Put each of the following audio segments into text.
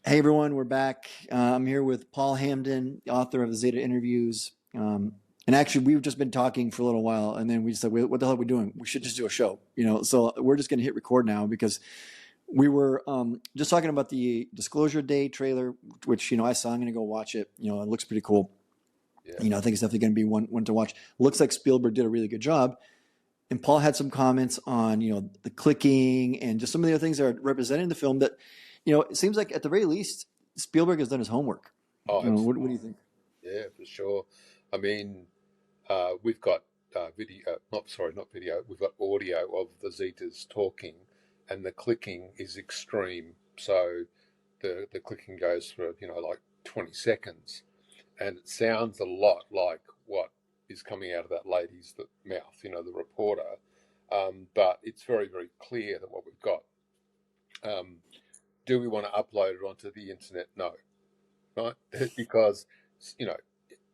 Hey everyone, we're back. I'm here with Paul Hamden, the author of the Zeta interviews. And actually, we've just been talking for a little while, and then we said, "What the hell are we doing? We should just do a show." So we're just going to hit record now because we were just talking about the Disclosure Day trailer, which I saw. I'm going to go watch it. It looks pretty cool. Yeah. I think it's definitely going to be one to watch. Looks like Spielberg did a really good job. And Paul had some comments on the clicking and just some of the other things that are represented in the film that it seems like at the very least Spielberg has done his homework. Oh, What do you think? yeah, for sure. I mean, we've got video, not video, we've got audio of the Zetas talking, and the clicking is extreme. So the clicking goes for, like 20 seconds, and it sounds a lot like what is coming out of that lady's mouth, the reporter. But it's very, very clear that what we've got. Um, do we want to upload it onto the internet? No, right? Because you know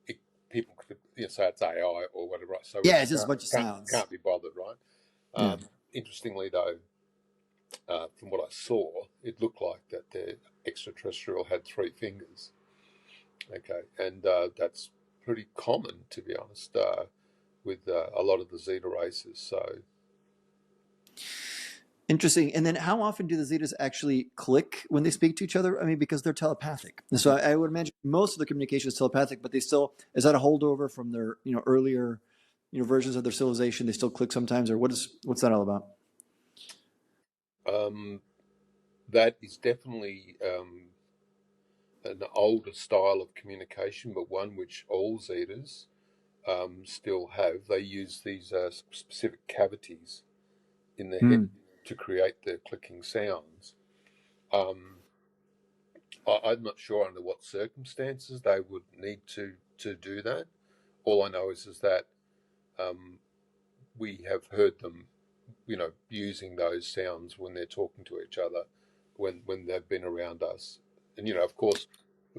it, people could say it's AI or whatever, right? So we Yeah, it's just a can't bunch of can't, sounds. can't be bothered, right? Yeah. Interestingly, though, from what I saw, it looked like that the extraterrestrial had three fingers. Okay, and that's pretty common, to be honest, with a lot of the Zeta races. So Interesting. And then how often do the Zetas actually click when they speak to each other? I mean, because they're telepathic. And so I would imagine most of the communication is telepathic, but they still, is that a holdover from their, earlier, versions of their civilization? They still click sometimes, or what's that all about? um, that is definitely an older style of communication, but one which all Zetas still have. They use these specific cavities in the head Hmm. to create the clicking sounds. Um, I'm not sure under what circumstances they would need to do that. All I know is that um, we have heard them, using those sounds when they're talking to each other, when they've been around us, and of course,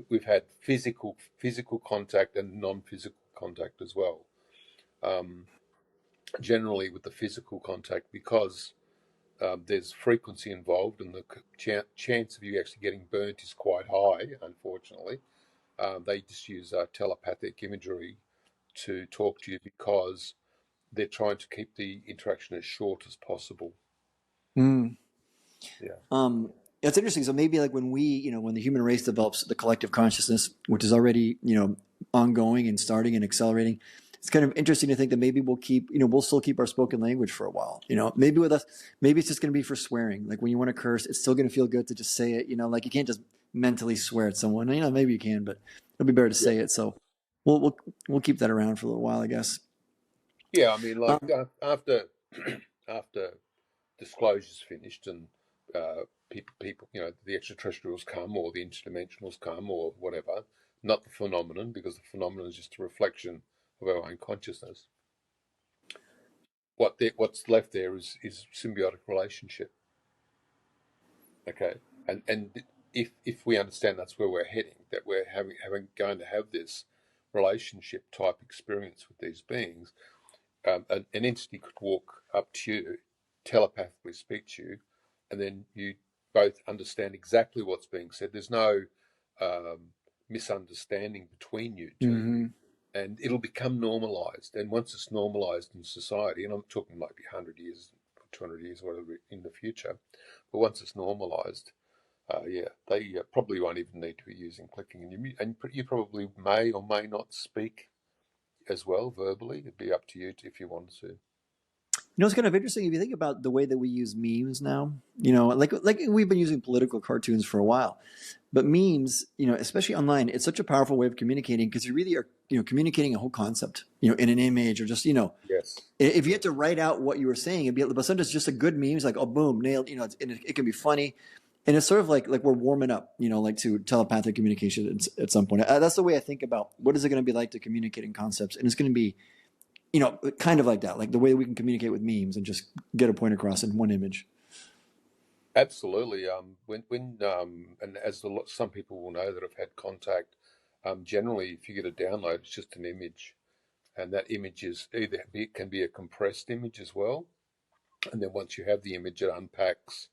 we've had physical contact and non-physical contact as well. Um, Generally, with the physical contact, because there's frequency involved, and the chance of you actually getting burnt is quite high. Unfortunately, they just use telepathic imagery to talk to you because they're trying to keep the interaction as short as possible. Hmm. Yeah. It's interesting. So maybe like when when the human race develops the collective consciousness, which is already, ongoing and starting and accelerating, it's kind of interesting to think that maybe we'll still keep our spoken language for a while. Maybe with us, maybe it's just going to be for swearing. Like when you want to curse, it's still going to feel good to just say it. Like you can't just mentally swear at someone. Maybe you can, but it'll be better to Yeah. say it. So we'll keep that around for a little while, I guess. Yeah. I mean, like Um, after after disclosure's finished and people, the extraterrestrials come or the interdimensionals come or whatever, not the phenomenon, because the phenomenon is just a reflection of our own consciousness. What's left there is symbiotic relationship. Okay, and if we understand that's where we're heading, that we're having going to have this relationship type experience with these beings, an entity could walk up to you, telepathically speak to you, and then you both understand exactly what's being said. There's no misunderstanding between you two, mhm. and it'll become normalized. And once it's normalized in society, and I'm talking maybe 100 years, 200 years, whatever in the future, but once it's normalized, yeah, they probably won't even need to be using clicking, and you probably may or may not speak as well verbally. It'd be up to you if you wanted to. It's kind of interesting if you think about the way that we use memes now. Like we've been using political cartoons for a while, but memes, especially online, it's such a powerful way of communicating because you really are, communicating a whole concept, in an image or just, Yes. if you had to write out what you were saying, it'd be, but sometimes just a good meme is like, oh, boom, nailed, and it can be funny. And it's sort of like we're warming up, like to telepathic communication at some point. That's the way I think about what is it going to be like to communicate in concepts. And it's going to be, kind of like that, like the way we can communicate with memes and just get a point across in one image. Absolutely. And as some people will know that have had contact, generally, if you get a download, it's just an image, and that image is it can be a compressed image as well, and then once you have the image, it unpacks,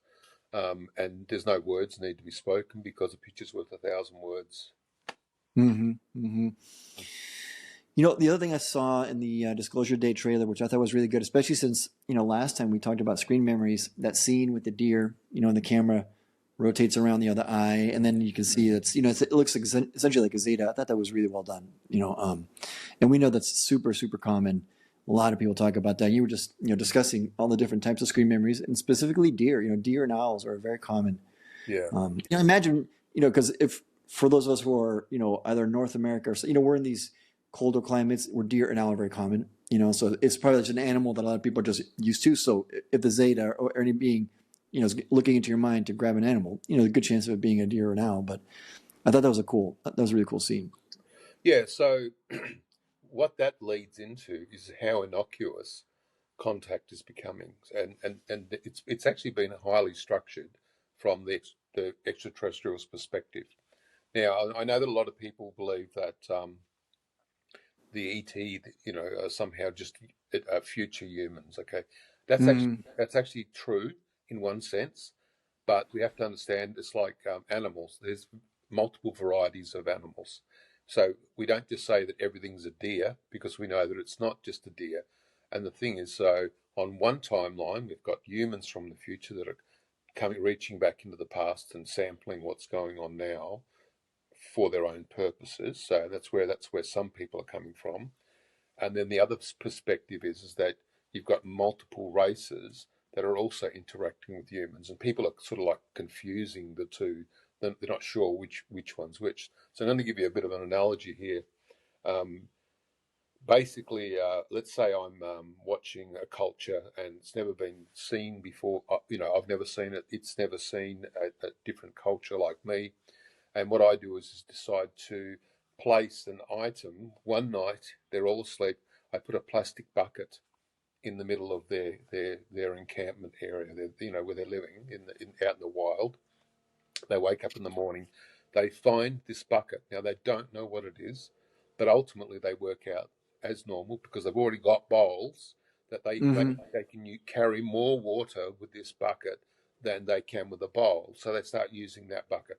and there's no words need to be spoken because a picture's worth 1,000 words. Mm-hmm. Mm-hmm. The other thing I saw in the Disclosure Day trailer, which I thought was really good, especially since, last time we talked about screen memories, that scene with the deer, and the camera rotates around the other eye, and then you can see it looks essentially like a Zeta. I thought that was really well done, and we know that's super, super common. A lot of people talk about that. You were just, discussing all the different types of screen memories, and specifically deer. Deer and owls are very common. Yeah. Imagine, because if for those of us who are, either North America or, we're in these colder climates where deer and owl are very common, so it's probably just an animal that a lot of people are just used to. So if the Zeta or any being, is looking into your mind to grab an animal, a good chance of it being a deer or an owl. But I thought that was a really cool scene. Yeah. So what that leads into is how innocuous contact is becoming, and it's actually been highly structured from the extraterrestrial's perspective. Now, I know that a lot of people believe that the ET, are somehow just future humans. Okay, Mm-hmm. that's actually true in one sense, but we have to understand it's like animals. There's multiple varieties of animals, so we don't just say that everything's a deer because we know that it's not just a deer. And the thing is, so on one timeline, we've got humans from the future that are reaching back into the past and sampling what's going on now for their own purposes. So that's where some people are coming from. And then the other perspective is that you've got multiple races that are also interacting with humans, and people are sort of like confusing the two. They're not sure which one's which. So I'm going to give you a bit of an analogy here. Um, Basically, let's say I'm watching a culture and it's never been seen before. I've never seen it. It's never seen a different culture like me. And what I do is decide to place an item. One night, they're all asleep. I put a plastic bucket in the middle of their encampment area, where they're living out in the wild. They wake up in the morning, they find this bucket. Now they don't know what it is, but ultimately they work out as normal because they've already got bowls that Mm-hmm. they can carry more water with this bucket than they can with a bowl. So they start using that bucket.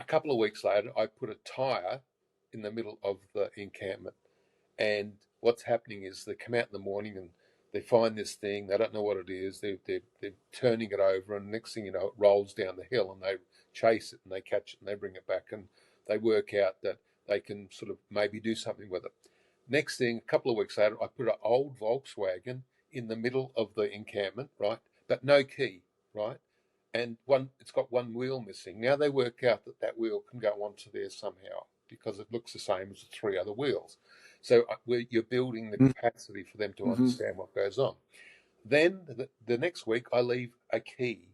A couple of weeks later, I put a tire in the middle of the encampment. And what's happening is they come out in the morning and they find this thing. They don't know what it is. They're turning it over. And next thing you know, it rolls down the hill and they chase it and they catch it and they bring it back. And they work out that they can sort of maybe do something with it. Next thing, a couple of weeks later, I put an old Volkswagen in the middle of the encampment, right? But no key, right? And it's got one wheel missing. Now they work out that that wheel can go onto there somehow because it looks the same as the three other wheels. So you're building the capacity for them to Mm-hmm. understand what goes on. Then the next week, I leave a key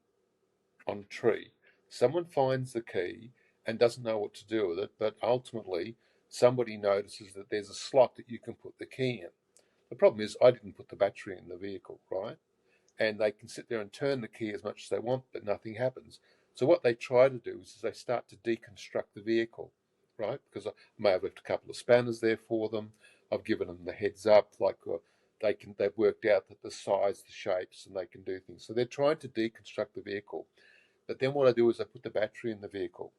on a tree. Someone finds the key and doesn't know what to do with it, but ultimately somebody notices that there's a slot that you can put the key in. The problem is I didn't put the battery in the vehicle, right? And they can sit there and turn the key as much as they want, but nothing happens. So what they try to do is they start to deconstruct the vehicle, right? Because I may have left a couple of spanners there for them. I've given them the heads up, like they've worked out that the size, the shapes, and they can do things. So they're trying to deconstruct the vehicle. But then what I do is I put the battery in the vehicle.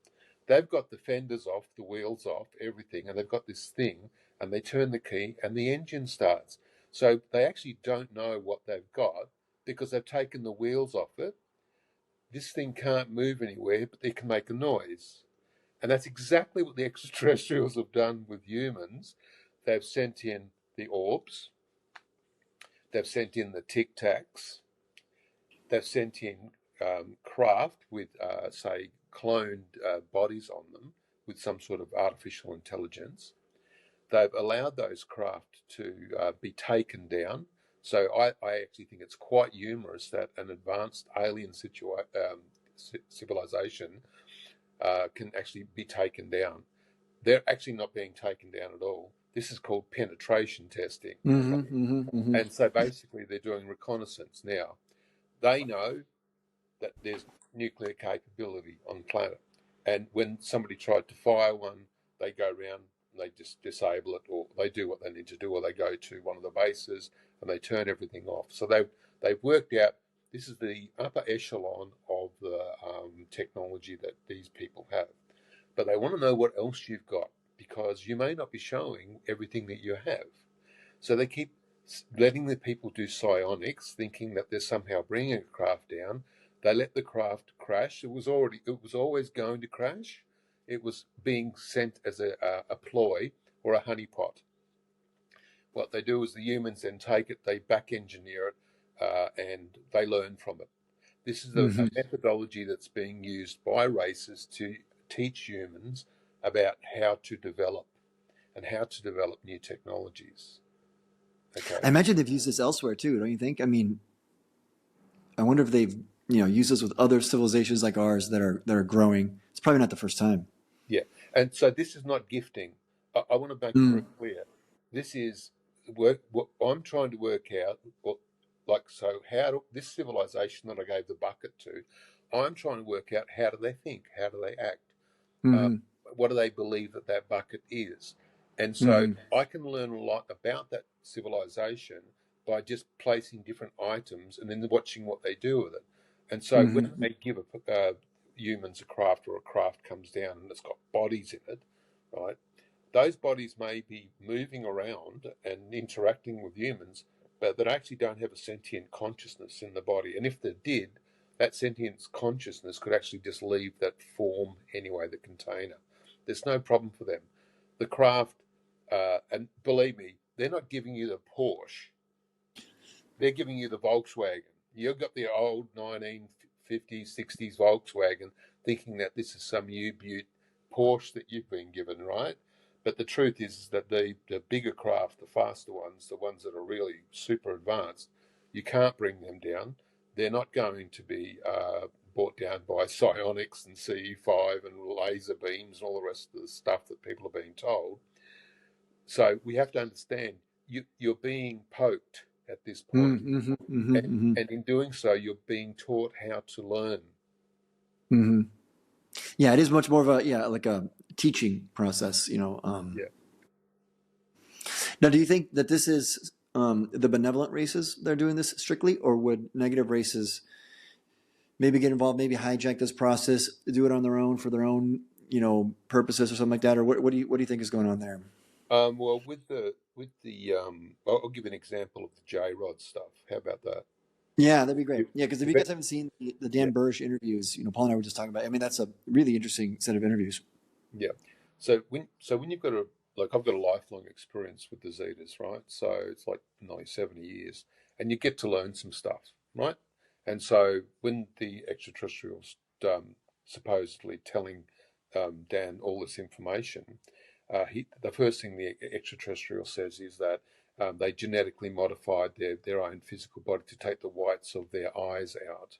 They've got the fenders off, the wheels off, everything, and they've got this thing, and they turn the key, and the engine starts. So they actually don't know what they've got because they've taken the wheels off it. This thing can't move anywhere, but they can make a noise. And that's exactly what the extraterrestrials have done with humans. They've sent in the orbs, they've sent in the tic tacs, they've sent in craft with, say, cloned bodies on them with some sort of artificial intelligence. They've allowed those craft to be taken down. So I actually think it's quite humorous that an advanced alien civilization can actually be taken down. They're actually not being taken down at all. This is called penetration testing. Mm-hmm. Right? Mm-hmm. Mm-hmm. And so basically they're doing reconnaissance now. They know that there's nuclear capability on the planet. And when somebody tried to fire one, they go around and they just disable it, or they do what they need to do, or they go to one of the bases and they turn everything off. So they've worked out This is the upper echelon of the technology that these people have. But they want to know what else you've got because you may not be showing everything that you have. So they keep letting the people do psionics, thinking that they're somehow bringing a craft down. They let the craft crash. It was always going to crash. It was being sent as a ploy or a honeypot. What they do is the humans then take it, they back engineer it, and they learn from it. This is a Hmm. methodology that's being used by races to teach humans about how to develop and how to develop new technologies. I Okay. imagine they've used this elsewhere too, don't you think? I mean, I wonder if they've used this with other civilizations like ours that are growing. It's probably not the first time. Yeah. And so this is not gifting. I want to make it very Mm. clear. This is work. What I'm trying to work out, like, so how do, this civilization that I gave the bucket to, I'm trying to work out how do they think? How do they act? Uh, Hmm. what do they believe that that bucket is? And so Hmm. I can learn a lot about that civilization by just placing different items and then watching what they do with it. And so when Hmm. they give humans a craft or a craft comes down and it's got bodies in it, right? Those bodies may be moving around and interacting with humans, but that actually don't have a sentient consciousness in the body. And if they did, that sentient consciousness could actually just leave that form anyway, the container. There's no problem for them. The craft, and believe me, they're not giving you the Porsche, they're giving you the Volkswagen. You've got the old 1950s, 60s Volkswagen thinking that this is some U-Butte Porsche that you've been given, right? But the truth is that the bigger craft, the faster ones, the ones that are really super advanced, you can't bring them down. They're not going to be brought down by psionics and CE5 and laser beams and all the rest of the stuff that people are being told. So we have to understand you're being poked at this point, Hmm. Hmm. Hmm. and in doing so, you're being taught how to learn. Hmm. Yeah, it is much more of a like a teaching process. Yeah. Now, do you think that this is the benevolent races that are doing this strictly, or would negative races maybe get involved, maybe hijack this process, do it on their own for their own purposes or something like that? Or what do you think is going on there? Well, I'll give an example of the J Rod stuff. How about that? Yeah, that'd be great. You, Yeah, because if you you guys bet. haven't seen the Yeah. Dan Burge interviews, Paul and I were just talking about. I mean, that's a really interesting set of interviews. Yeah. So when you've got a like I've got a lifelong experience with the Zetas, right? So it's like nearly 70 years, and you get to learn some stuff, right? And so when the extraterrestrials supposedly telling Dan all this information, the first thing the extraterrestrial says is that they genetically modified their own physical body to take the whites of their eyes out.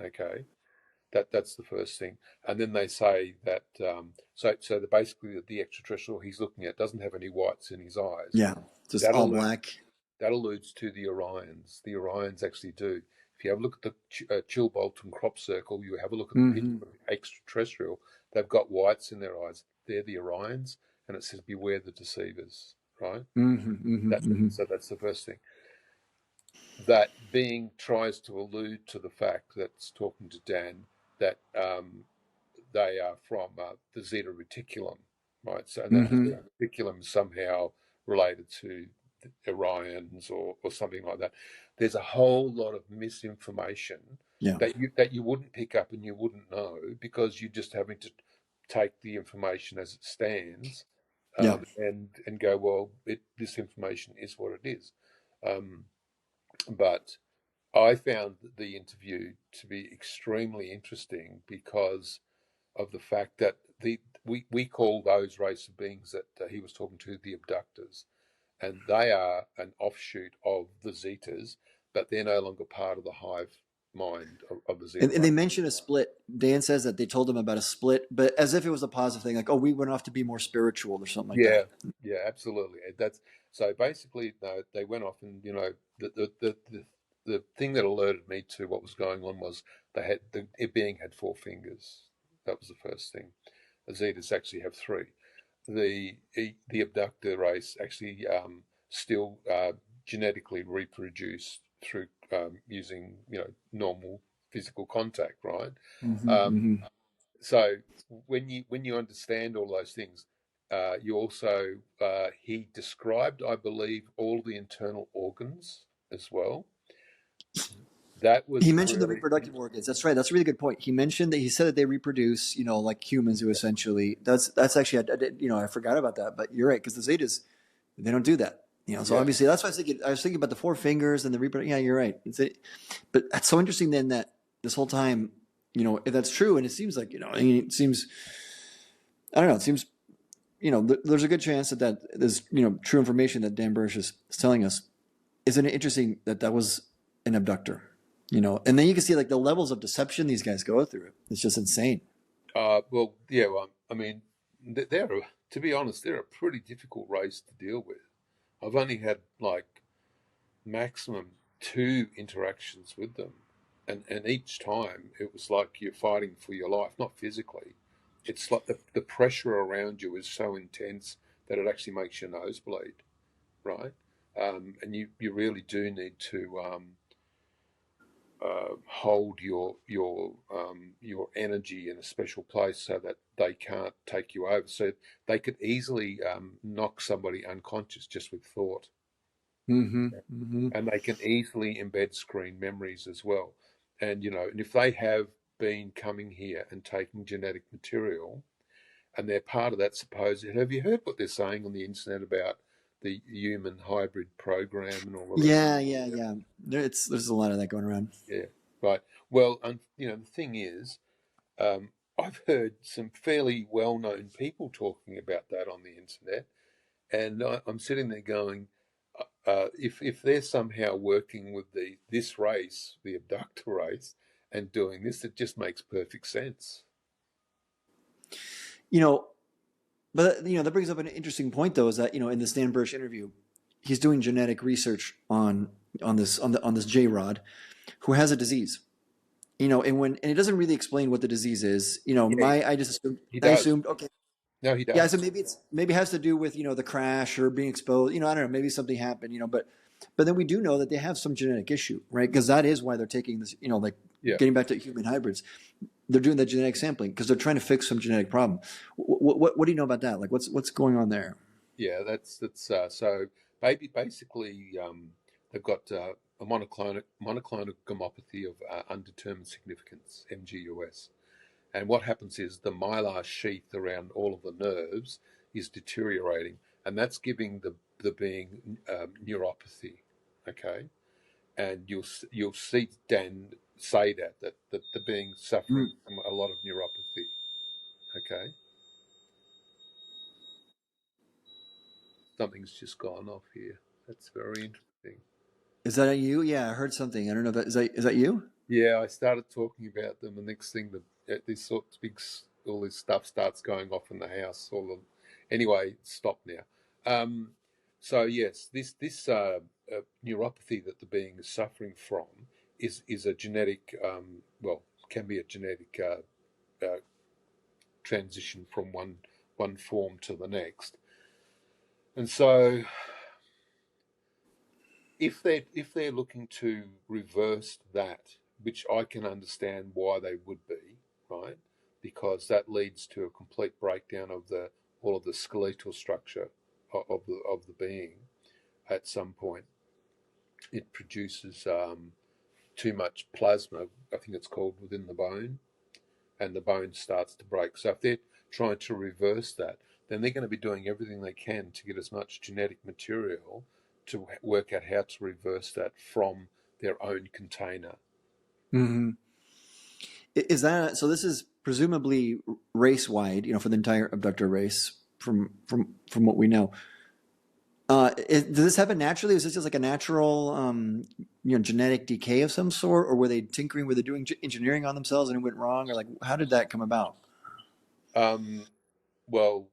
Okay, that's the first thing, and then they say that basically the extraterrestrial he's looking at doesn't have any whites in his eyes. Yeah, just That all alludes black. that alludes to the Orions. The Orions actually do. If you have a look at the Chilbolton and crop circle, you have a look at the picture Hmm. of the extraterrestrial. They've got whites in their eyes. They're the Orions, and it says beware the deceivers. Right. Hmm. Hmm. Hmm. So that's the first thing. That being tries to allude to the fact that it's talking to Dan that they are from the Zeta reticulum, right? So, and that the Hmm. Zeta reticulum is somehow related to the Orions or something like that. There's a whole lot of misinformation Yeah, that you wouldn't pick up and you wouldn't know because you're just having to take the information as it stands yeah. and go, well, this information is what it is. Um, but I found the interview to be extremely interesting because of the fact that we call those race of beings that he was talking to the abductors, and they are an offshoot of the Zetas, but they're no longer part of the hive mind of the Zeta And they race. mention a split. Dan says that they told him about a split, but as if it was a positive thing, like, oh, we went off to be more spiritual or something like Yeah, that. yeah, absolutely. That's so basically they went off and the thing that alerted me to what was going on was it being had four fingers. That was the first thing. The Zetas actually have three. The abductor race actually still genetically reproduce through using normal physical contact, right? Hmm. Um, Hmm. so when you understand all those things, you also he described, I believe, all the internal organs as well. That He was mentioned the really reproductive organs. That's right. That's a really good point. He mentioned that he said that they reproduce, like humans do essentially. That's actually, I forgot about that, but you're right because the Zetas, they don't do that. So yeah. obviously that's what I was thinking. I was thinking about the four fingers and the reproduction. Yeah, you're right. But that's so interesting then that this whole time, if that's true, and it seems like, I mean, it seems, I don't know, it seems, there's a good chance that there's, true information that Dan Bursch is telling us. Isn't it interesting that that was an abductor? And then you can see like the levels of deception these guys go through. It's just insane. Well, yeah. Well, I mean, they're to be honest, they're a pretty difficult race to deal with. I've only had like maximum two interactions with them, and each time it was like you're fighting for your life, not physically. It's like the pressure around you is so intense that it actually makes your nose bleed, right? And you really do need to hold your energy in a special place so that they can't take you over. So they could easily knock somebody unconscious just with thought, Mm-hmm. Mm-hmm. and they can easily embed screen memories as well. And if they have been coming here and taking genetic material, and they're part of that supposed, have you heard what they're saying on the internet about the human hybrid program and all the rest Yeah, of yeah, it? yeah. There's a lot of that going around. Yeah, right. Well, the thing is, um, I've heard some fairly well-known people talking about that on the internet, and I'm sitting there going, if they're somehow working with this race, the abductor race, and doing this, it just makes perfect sense. You know, but that brings up an interesting point though, is that in the Stan Bursch interview, he's doing genetic research on this J Rod, who has a disease. And it doesn't really explain what the disease is. Yeah, he I does. assumed okay. No, he Yeah, so does. maybe it has to do with the crash or being exposed. I don't know. Maybe something happened. But then we do know that they have some genetic issue, right? Because that is why they're taking this. Like Yeah, getting back to human hybrids, they're doing the genetic sampling because they're trying to fix some genetic problem. What do you know about that? Like what's going on there? yeah. That's so. Basically, they've got a monoclonal gammopathy of undetermined significance (MGUS). And what happens is the mylar sheath around all of the nerves is deteriorating, and that's giving the being neuropathy. Okay, and you'll see Dan say that the being Mm. suffering from a lot of neuropathy. Okay, something's just gone off here. That's very interesting. Is that you? Yeah, I heard something. I don't know. Is that you? Yeah, I started talking about them. The next thing, this sort of all this stuff starts going off in the house. Anyway, stop now. Um, so yes, this neuropathy that the being is suffering from is a genetic, well, can be a genetic transition from one form to the next. And so if they're looking to reverse that, which I can understand why they would be, right? Because that leads to a complete breakdown of the all of the skeletal structure of the being. At some point, it produces too much plasma. I think it's called within the bone, and the bone starts to break. So if they're trying to reverse that, then they're going to be doing everything they can to get as much genetic material to work out how to reverse that from their own container. Hmm. Is that so? This is presumably race wide, for the entire abductor race, from what we know. Does this happen naturally? Is this just like a natural, genetic decay of some sort, or were they tinkering? Were they doing engineering on themselves and it went wrong, or like how did that come about? Um, well,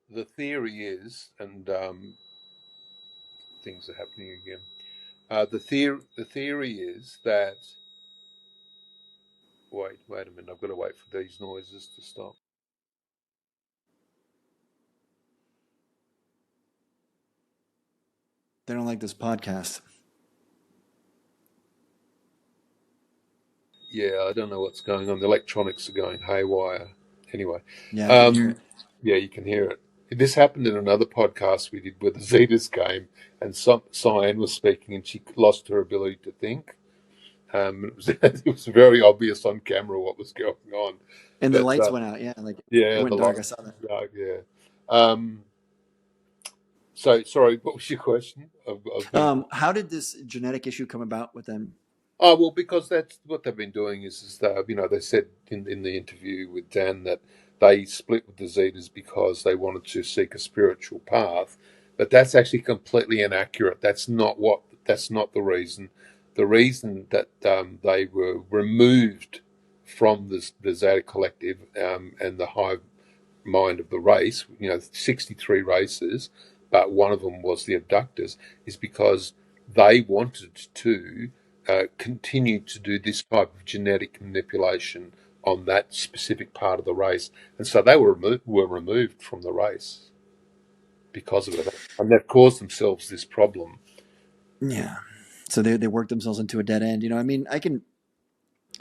the theory is, and things are happening again. The theory is that wait a minute. I've got to wait for these noises to stop. They don't like this podcast. Yeah, I don't know what's going on. The electronics are going haywire. Anyway, Yeah, I can hear um, it. yeah, you can hear it. This happened in another podcast we did with the Zetas game, and Cyan was speaking, and she lost her ability to think. It was it was very obvious on camera what was going on. And the But lights went out. Yeah, like it yeah, the went dark. I lights, saw that. yeah. Um, so sorry, what was your question? I've been. How did this genetic issue come about with them? Oh well, because that's what they've been doing is that they said in the interview with Dan that they split with the Zetas because they wanted to seek a spiritual path, but that's actually completely inaccurate. That's not the reason. The reason that they were removed from the Zeta Collective and the hive mind of the race, 63 races, but one of them was the abductors, is because they wanted to continue to do this type of genetic manipulation on that specific part of the race. And so they were removed from the race because of it. And they've caused themselves this problem. Yeah. So they worked themselves into a dead end. I mean, I can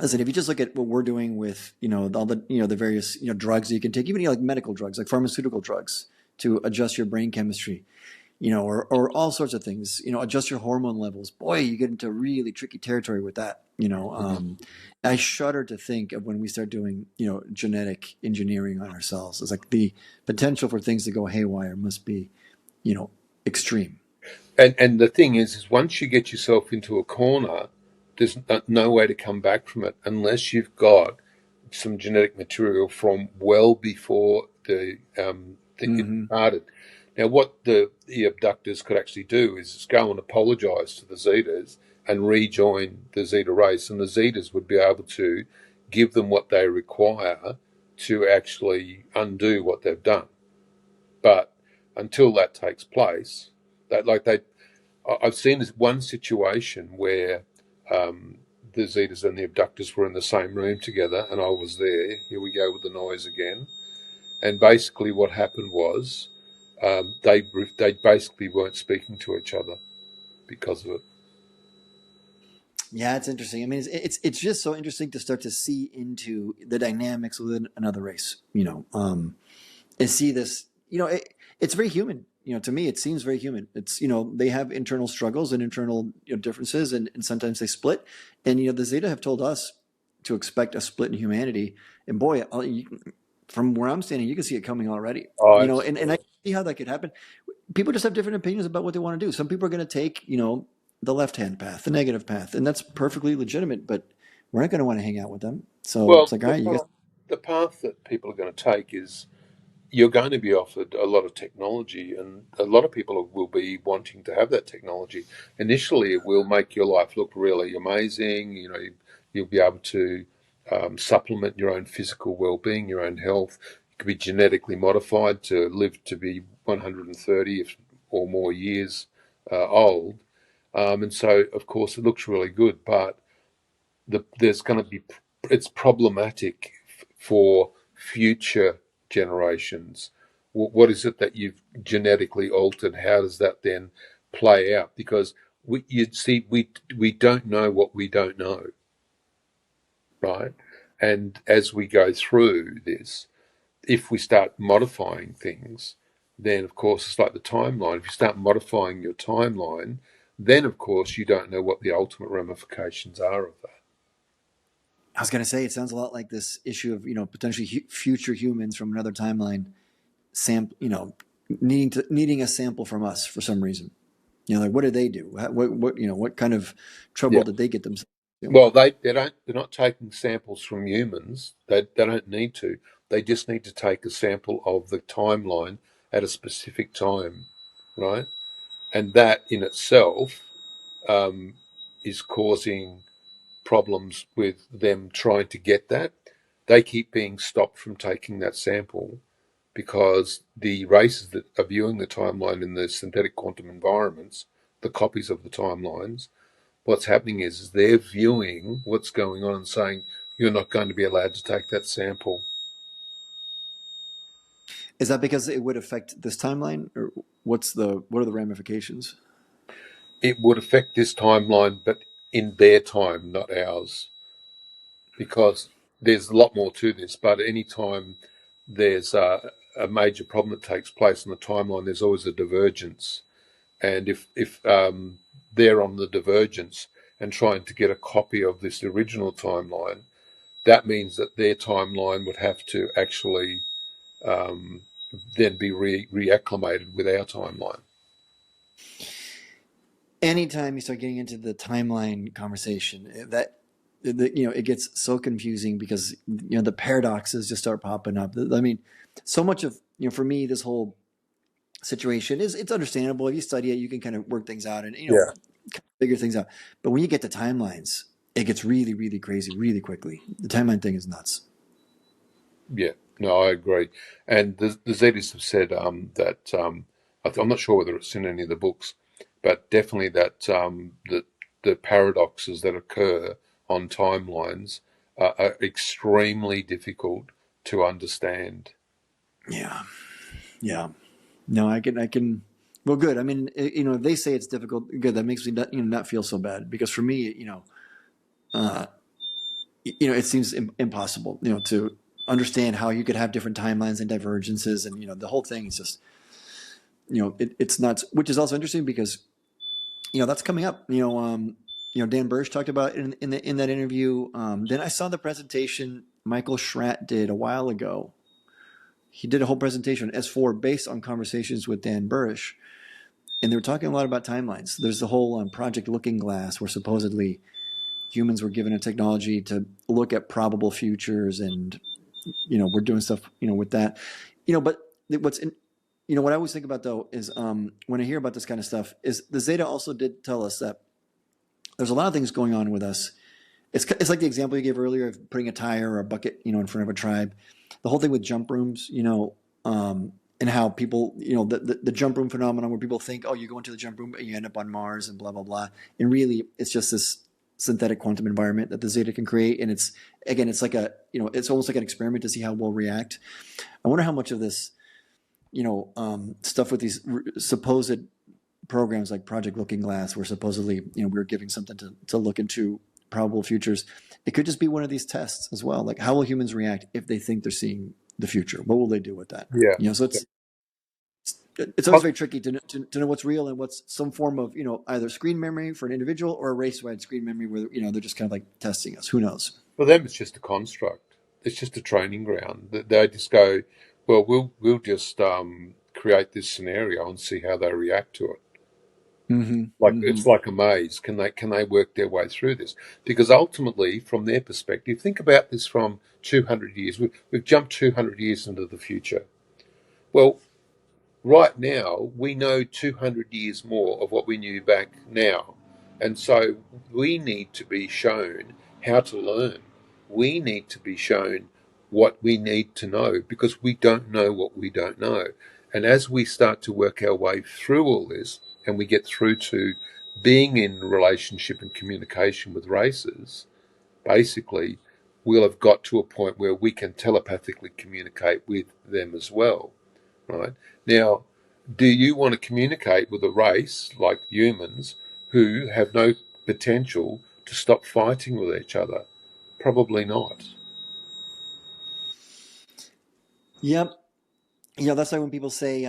listen, if you just look at what we're doing with, all the, the various, drugs that you can take, even like medical drugs, like pharmaceutical drugs to adjust your brain chemistry, or all sorts of things, adjust your hormone levels. Boy, you get into really tricky territory with that. I shudder to think of when we start doing, genetic engineering on ourselves. It's like the potential for things to go haywire must be, you know, extreme. And the thing is once you get yourself into a corner, there's no way to come back from it unless you've got some genetic material from well before it Hmm. started. Now, what the abductors could actually do is just go and apologise to the Zetas and rejoin the Zeta race, and the Zetas would be able to give them what they require to actually undo what they've done. But until that takes place, I've seen this one situation where the Zetas and the abductors were in the same room together, and I was there. Here we go with the noise again. And basically, what happened was they basically weren't speaking to each other because of it. Yeah, it's interesting. I mean, it's just so interesting to start to see into the dynamics within another race. And see this. It's very human. To me, it seems very human. It's they have internal struggles and internal differences, and sometimes they split. And the Zeta have told us to expect a split in humanity. And boy, from where I'm standing, you can see it coming already. Oh, And I absolutely. see how that could happen. People just have different opinions about what they want to do. Some people are going to take the left hand path, the negative path, and that's perfectly legitimate. But we're not going to want to hang out with them. So Well, it's like, all right, you guys. the path that people are going to take is you're going to be offered a lot of technology, and a lot of people will be wanting to have that technology. Initially, it will make your life look really amazing. You'll be able to supplement your own physical well-being, your own health. You could be genetically modified to live to be 130 or more years old, and so of course it looks really good, but there's going to be it's problematic for future generations. What is it that you've genetically altered? How does that then play out? Because we don't know what we don't know, right? And as we go through this, if we start modifying things, then of course it's like the timeline. If you start modifying your timeline, then of course you don't know what the ultimate ramifications are of that. I was going to say it sounds a lot like this issue of potentially future humans from another timeline needing a sample from us for some reason. Like what did they do? What kind of Yeah. trouble did they get themselves into? Well, they're not taking samples from humans. They don't need to. They just need to take a sample of the timeline at a specific time, right? And that in itself um, is causing problems with them trying to get that. They keep being stopped from taking that sample because the races that are viewing the timeline in the synthetic quantum environments, the copies of the timelines, what's happening is they're viewing what's going on and saying you're not going to be allowed to take that sample. Is that because it would affect this timeline, or what are the ramifications? It would affect this timeline, but in their time, not ours. because there's a lot more to this. But any time there's a major problem that takes place on the timeline, there's always a divergence. And if they're on the divergence and trying to get a copy of this original timeline, that means that their timeline would have to actually um, then be reacclimated with our timeline. Anytime you start getting into the timeline conversation, it gets so confusing because the paradoxes just start popping up. I mean, so much of for me, this whole situation is it's understandable. If you study it, you can kind of work things out and Yeah. figure things out. But when you get to timelines, it gets really, really crazy really quickly. The timeline thing is nuts. Yeah, no, I agree. And the Zetas have said that I'm not sure whether it's in any of the books, but definitely that the paradoxes that occur on timelines are extremely difficult to understand. Yeah, yeah. No, I can. Well, good. I mean, if they say it's difficult, good. That makes me not feel so bad because for me, uh, it seems impossible, to understand how you could have different timelines and divergences, and the whole thing is just, it's nuts. Which is also interesting because that's coming up. Dan Burge talked about it in that interview. Then I saw the presentation Michael Schratt did a while ago. He did a whole presentation on S4 based on conversations with Dan Burge, and they were talking a lot about timelines. There's the whole Project Looking Glass, where supposedly humans were given a technology to look at probable futures, and we're doing stuff with that. But what's in, what I always think about though is when I hear about this kind of stuff is the Zeta also did tell us that there's a lot of things going on with us. It's like the example you gave earlier of putting a tire or a bucket in front of a tribe. The whole thing with jump rooms, and how people, the jump room phenomenon where people think, oh, you go into the jump room and you end up on Mars and blah blah blah, and really it's just this synthetic quantum environment that the Zeta can create, and it's like it's almost like an experiment to see how we'll react. I wonder how much of this stuff with these supposed programs like Project Looking Glass, where supposedly we're giving something to look into probable futures. It could just be one of these tests as well. Like, how will humans react if they think they're seeing the future? What will they do with that? Yeah. So it's always Well, very tricky to know what's real and what's some form of either screen memory for an individual or a race-wide screen memory where they're just kind of like testing us. Who knows? for them, it's just a construct. It's just a training ground. They just go, well, we'll just create this scenario and see how they react to it. Mm-hmm. Like Mm-hmm. it's like a maze. Can they work their way through this? Because ultimately, from their perspective, think about this from 200 years. We've jumped 200 years into the future. Well, right now we know 200 years more of what we knew back now, and so we need to be shown how to learn. We need to be shown what we need to know because we don't know what we don't know. And as we start to work our way through all this and we get through to being in relationship and communication with races, basically we'll have got to a point where we can telepathically communicate with them as well, right? Now, do you want to communicate with a race like humans who have no potential to stop fighting with each other? Probably not. Yep. That's like when people say,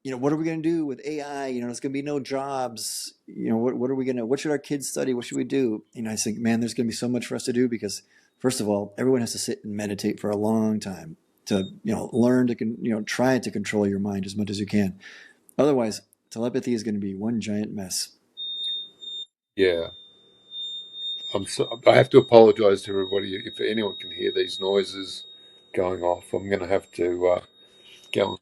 what are we going to do with AI? There's going to be no jobs. What are we going to, what should our kids study? What should we do? I think, man, there's going to be so much for us to do because, first of all, everyone has to sit and meditate for a long time to, learn to, try to control your mind as much as you can. Otherwise, telepathy is going to be one giant mess. Yeah. I have to apologise to everybody if anyone can hear these noises going off. I'm going to have to go.